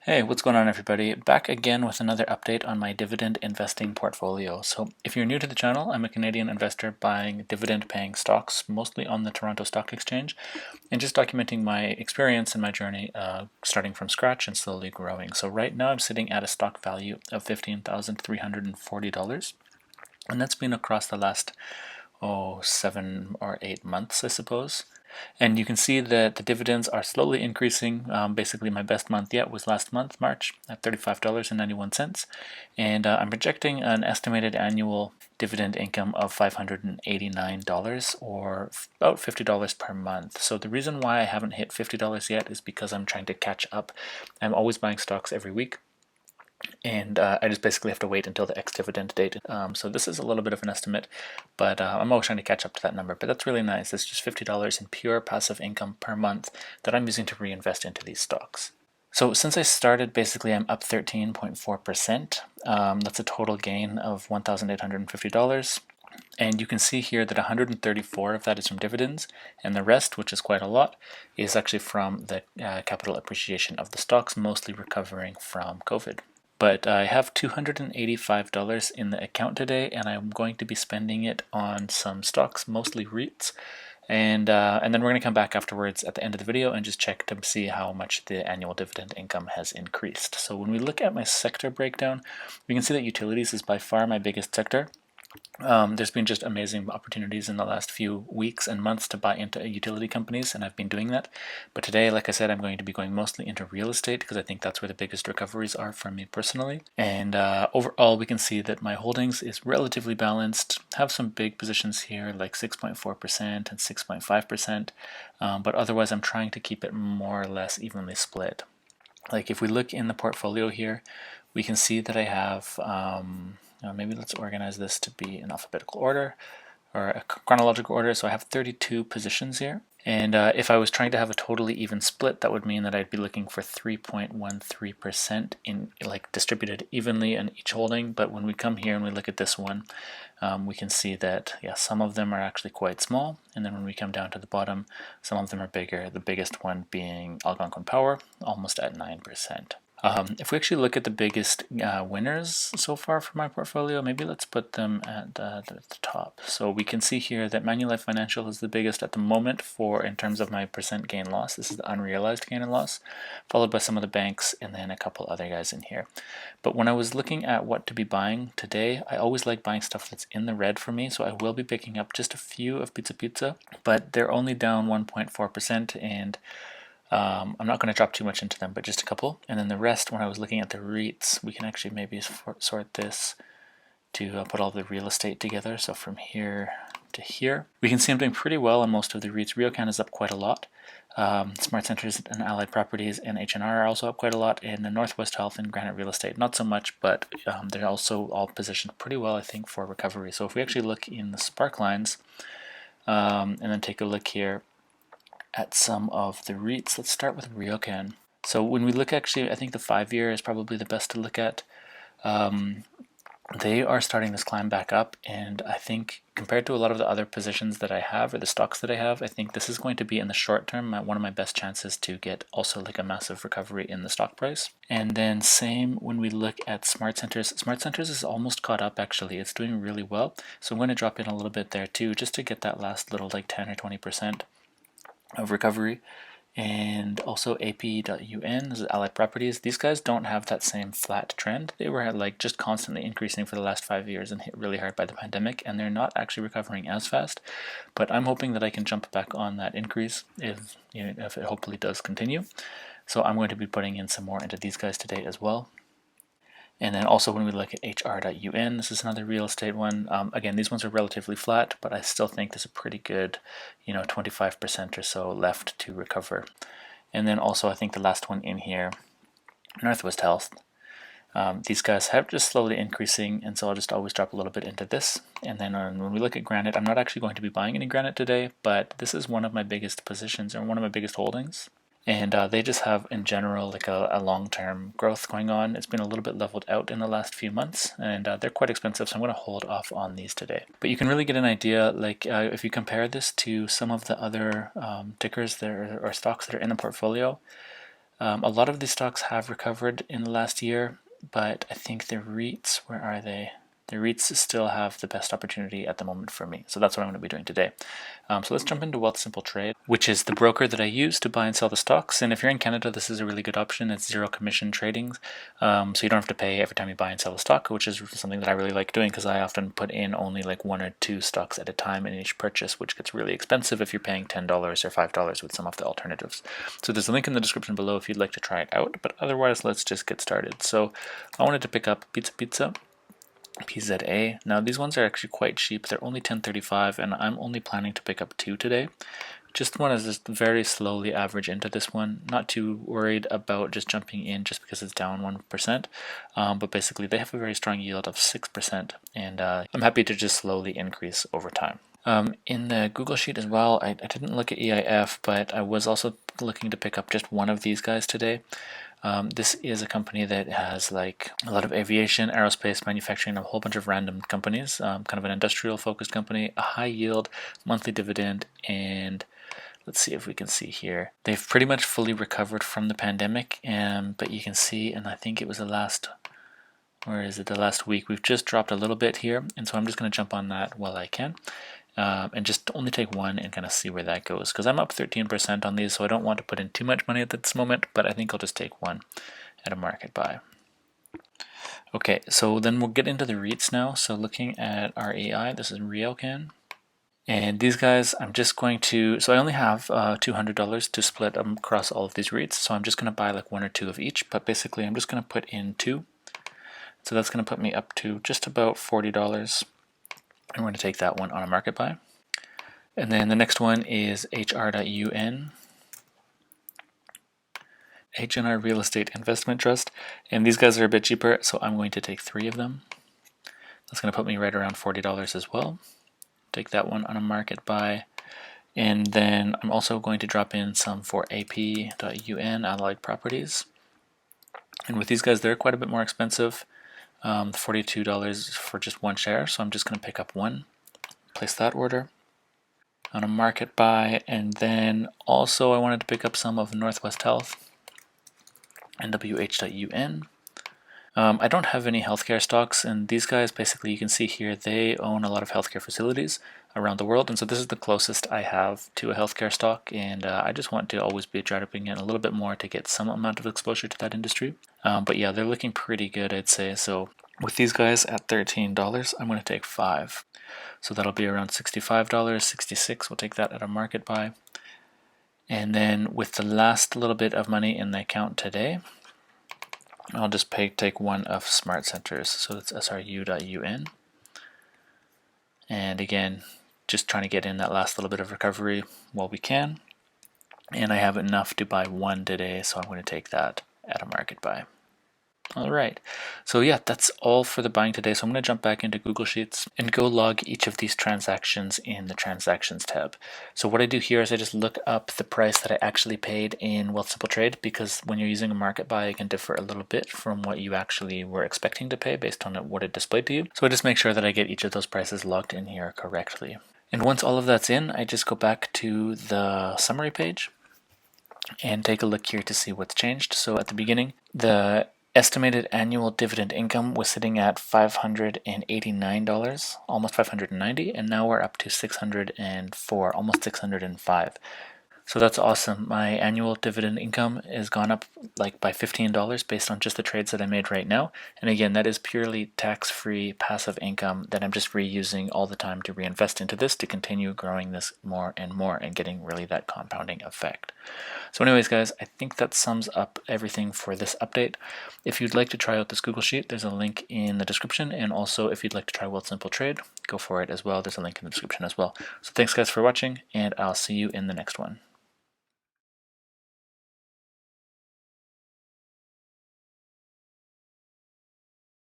Hey, what's going on everybody? Back again with another update on my dividend investing portfolio. So if you're new to the channel, I'm a Canadian investor buying dividend paying stocks, mostly on the Toronto Stock Exchange, and just documenting my experience and my journey starting from scratch and slowly growing. So right now I'm sitting at a stock value of $15,340, and that's been across the last 7 or 8 months, I suppose. And you can see that the dividends are slowly increasing. Basically, my best month yet was last month, March, at $35.91. And I'm projecting an estimated annual dividend income of $589 or about $50 per month. So the reason why I haven't hit $50 yet is because I'm trying to catch up. I'm always buying stocks every week, and I just basically have to wait until the ex-dividend date. So this is a little bit of an estimate, but I'm always trying to catch up to that number. But that's really nice. It's just $50 in pure passive income per month that I'm using to reinvest into these stocks. So since I started, basically I'm up 13.4%. That's a total gain of $1,850. And you can see here that 134 of that is from dividends, and the rest, which is quite a lot, is actually from the capital appreciation of the stocks, mostly recovering from COVID. But I have $285 in the account today, and I'm going to be spending it on some stocks, mostly REITs. And then we're going to come back afterwards at the end of the video and just check to see how much the annual dividend income has increased. So when we look at my sector breakdown, we can see that utilities is by far my biggest sector. There's been just amazing opportunities in the last few weeks and months to buy into utility companies, and I've been doing that. But today, like I said, I'm going to be going mostly into real estate because I think that's where the biggest recoveries are for me personally. And overall, we can see that my holdings is relatively balanced. Have some big positions here like 6.4% and 6.5%, but otherwise I'm trying to keep it more or less evenly split. Like if we look in the portfolio here, we can see that I have maybe let's organize this to be in alphabetical order or a chronological order. So I have 32 positions here. And if I was trying to have a totally even split, that would mean that I'd be looking for 3.13% in like distributed evenly in each holding. But when we come here and we look at this one, we can see that some of them are actually quite small. And then when we come down to the bottom, some of them are bigger. The biggest one being Algonquin Power, almost at 9%. If we actually look at the biggest winners so far for my portfolio, maybe let's put them at the top. So we can see here that Manulife Financial is the biggest at the moment in terms of my percent gain loss. This is the unrealized gain and loss, followed by some of the banks and then a couple other guys in here. But when I was looking at what to be buying today, I always like buying stuff that's in the red for me. So I will be picking up just a few of Pizza, but they're only down 1.4%, and I'm not going to drop too much into them, but just a couple. And then the rest, when I was looking at the REITs, we can actually maybe sort this to put all the real estate together. So from here to here, we can see I'm doing pretty well on most of the REITs. REI.UN is up quite a lot. Smart Centers and Allied Properties and H&R are also up quite a lot. And the Northwest Health and Granite Real Estate, not so much, but they're also all positioned pretty well, I think, for recovery. So if we actually look in the spark lines and then take a look here at some of the REITs. Let's start with REI.UN. So when we look, actually, I think the 5-year is probably the best to look at. They are starting this climb back up, and I think compared to a lot of the other positions that I have or the stocks that I have, I think this is going to be in the short term one of my best chances to get also like a massive recovery in the stock price. And then same when we look at Smart Centers. Smart Centers is almost caught up, actually. It's doing really well. So I'm going to drop in a little bit there too, just to get that last little like 10 or 20% of recovery. And also AP.UN, this is Allied Properties. These guys don't have that same flat trend. They were like just constantly increasing for the last 5 years and hit really hard by the pandemic, and they're not actually recovering as fast. But I'm hoping that I can jump back on that increase if it hopefully does continue. So I'm going to be putting in some more into these guys today as well. And then also when we look at HR.UN, this is another real estate one. Again, these ones are relatively flat, but I still think there's a pretty good, 25% or so left to recover. And then also I think the last one in here, Northwest Health. These guys have just slowly increasing, and so I'll just always drop a little bit into this. And then when we look at Granite, I'm not actually going to be buying any Granite today, but this is one of my biggest positions, or one of my biggest holdings. And they just have, in general, like a long-term growth going on. It's been a little bit leveled out in the last few months, and they're quite expensive, so I'm going to hold off on these today. But you can really get an idea, like if you compare this to some of the other tickers or stocks that are in the portfolio, A lot of these stocks have recovered in the last year, but I think the REITs, where are they? The REITs still have the best opportunity at the moment for me. So that's what I'm going to be doing today. So let's jump into Wealthsimple Trade, which is the broker that I use to buy and sell the stocks. And if you're in Canada, this is a really good option. It's zero commission trading. So you don't have to pay every time you buy and sell a stock, which is something that I really like doing because I often put in only like 1 or 2 stocks at a time in each purchase, which gets really expensive if you're paying $10 or $5 with some of the alternatives. So there's a link in the description below if you'd like to try it out. But otherwise, let's just get started. So I wanted to pick up Pizza. PZA. Now these ones are actually quite cheap. They're only $10.35 and I'm only planning to pick up 2 today. Just want to just very slowly average into this one. Not too worried about just jumping in just because it's down 1%. But basically they have a very strong yield of 6% and I'm happy to just slowly increase over time. In the Google Sheet as well, I didn't look at EIF, but I was also looking to pick up just one of these guys today. This is a company that has like a lot of aviation, aerospace, manufacturing, a whole bunch of random companies, kind of an industrial focused company, a high yield, monthly dividend, and let's see if we can see here. They've pretty much fully recovered from the pandemic, but you can see, and I think it was the last week, we've just dropped a little bit here, and so I'm just going to jump on that while I can. And just only take one and kind of see where that goes, because I'm up 13% on these, so I don't want to put in too much money at this moment, but I think I'll just take one at a market buy. Okay, so then we'll get into the REITs now. So looking at REI, this is REI.UN. And these guys, I'm just going to, so I only have $200 to split across all of these REITs, so I'm just going to buy like 1 or 2 of each, but basically I'm just going to put in 2. So that's going to put me up to just about $40. I'm going to take that one on a market buy. And then the next one is HR.UN, H&R Real Estate Investment Trust. And these guys are a bit cheaper, so I'm going to take 3 of them. That's going to put me right around $40 as well. Take that one on a market buy. And then I'm also going to drop in some for AP.UN, Allied Properties. And with these guys, they're quite a bit more expensive. $42 for just 1 share, so I'm just going to pick up 1, place that order on a market buy, and then also I wanted to pick up some of Northwest Health, NWH.UN. I don't have any healthcare stocks, and these guys, basically you can see here, they own a lot of healthcare facilities around the world, and so this is the closest I have to a healthcare stock, and I just want to always be dropping in a little bit more to get some amount of exposure to that industry. But yeah, they're looking pretty good, I'd say. So with these guys at $13, I'm going to take 5. So that'll be around $65, $66. We'll take that at a market buy. And then with the last little bit of money in the account today, I'll just take one of Smart Centers. So that's SRU.UN. And again, just trying to get in that last little bit of recovery while we can. And I have enough to buy 1 today, so I'm going to take that at a market buy. All right, so yeah, that's all for the buying today. So I'm going to jump back into Google Sheets and go log each of these transactions in the Transactions tab. So what I do here is I just look up the price that I actually paid in Wealthsimple Trade, because when you're using a market buy, it can differ a little bit from what you actually were expecting to pay based on what it displayed to you. So I just make sure that I get each of those prices logged in here correctly. And once all of that's in, I just go back to the summary page and take a look here to see what's changed. So at the beginning, the estimated annual dividend income was sitting at $589, almost $590, and now we're up to $604, almost $605. So that's awesome. My annual dividend income has gone up like by $15 based on just the trades that I made right now. And again, that is purely tax-free passive income that I'm just reusing all the time to reinvest into this to continue growing this more and more and getting really that compounding effect. So anyways, guys, I think that sums up everything for this update. If you'd like to try out this Google Sheet, there's a link in the description. And also, if you'd like to try Wealthsimple Trade, go for it as well. There's a link in the description as well. So thanks, guys, for watching, and I'll see you in the next one.